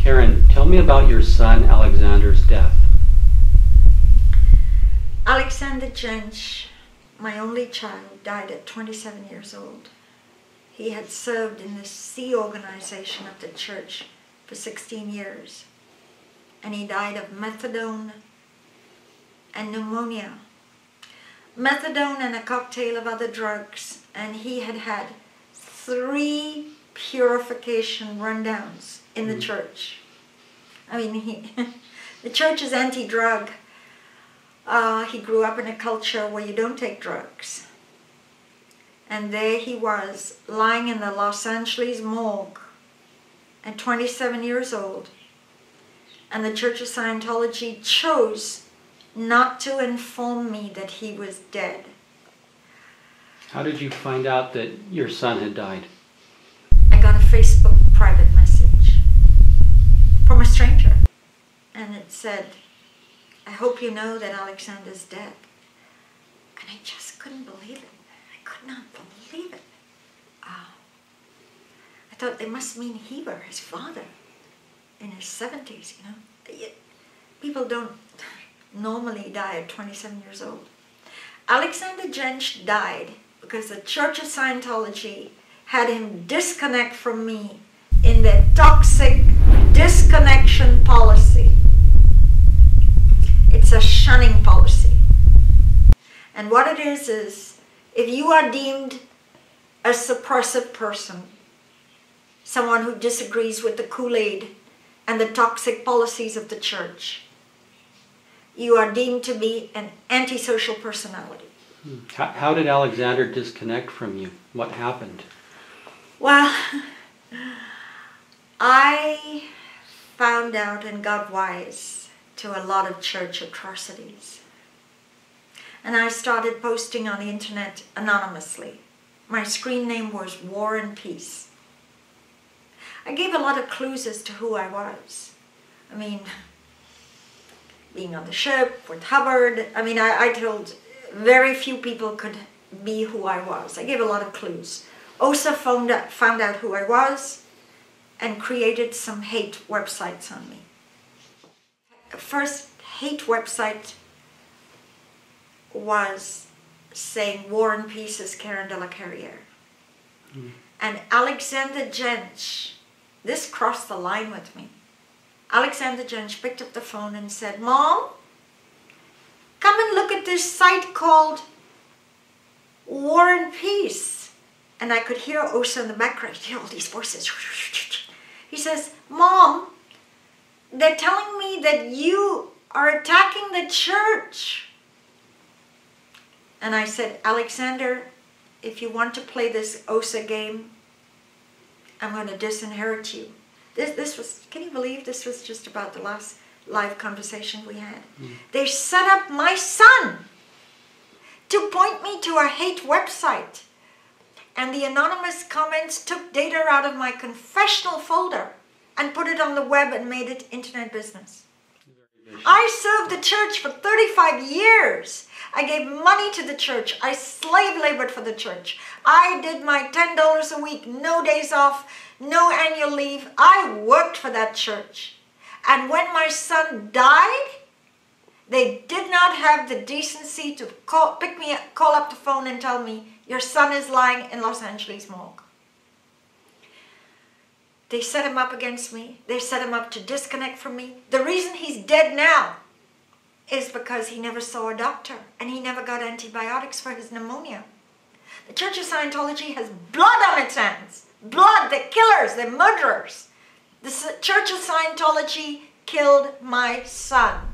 Karen, tell me about your son Alexander's death. Alexander Jentzsch, my only child, died at 27 years old. He had served in the sea organization of the church for 16 years. And he died of methadone and pneumonia. Methadone and a cocktail of other drugs. And he had had 3 purification rundowns in the church. I mean, the church is anti-drug. He grew up in a culture where you don't take drugs. And there he was, lying in the Los Angeles morgue at 27 years old. And the Church of Scientology chose not to inform me that he was dead. How did you find out that your son had died? I got a Facebook private message from a stranger. And it said, "I hope you know that Alexander's dead." And I just couldn't believe it. I could not believe it. I thought they must mean he were his father in his 70s, you know. People don't normally die at 27 years old. Alexander Jentzsch died because the Church of Scientology had him disconnect from me in their toxic disconnection policy. It's a shunning policy. And what it is if you are deemed a suppressive person, someone who disagrees with the Kool-Aid and the toxic policies of the church, you are deemed to be an antisocial personality. How did Alexander disconnect from you? What happened? Well, I found out and got wise to a lot of church atrocities. And I started posting on the internet anonymously. My screen name was War and Peace. I gave a lot of clues as to who I was. I mean, being on the ship with Hubbard, I told very few people could be who I was. I gave a lot of clues. OSA found out who I was and created some hate websites on me. The first hate website was saying War and Peace is Karen de la Carriere. And Alexander Jentzsch, this crossed the line with me. Alexander Jentzsch picked up the phone and said, "Mom, come and look at this site called War and Peace." And I could hear Osa in the background, hear all these voices. He says, "Mom, they're telling me that you are attacking the church." And I said, "Alexander, if you want to play this OSA game, I'm going to disinherit you." This was, can you believe this was just about the last live conversation we had? They set up my son to point me to a hate website. And the anonymous comments took data out of my confessional folder and put it on the web and made it internet business. I served the church for 35 years. I gave money to the church. I slave labored for the church. I did my $10 a week, no days off, no annual leave. I worked for that church. And when my son died, they did not have the decency to call up the phone and tell me, "Your son is lying in Los Angeles morgue." They set him up against me. They set him up to disconnect from me. The reason he's dead now is because he never saw a doctor and he never got antibiotics for his pneumonia. The Church of Scientology has blood on its hands. Blood, they're killers, they're murderers. The Church of Scientology killed my son.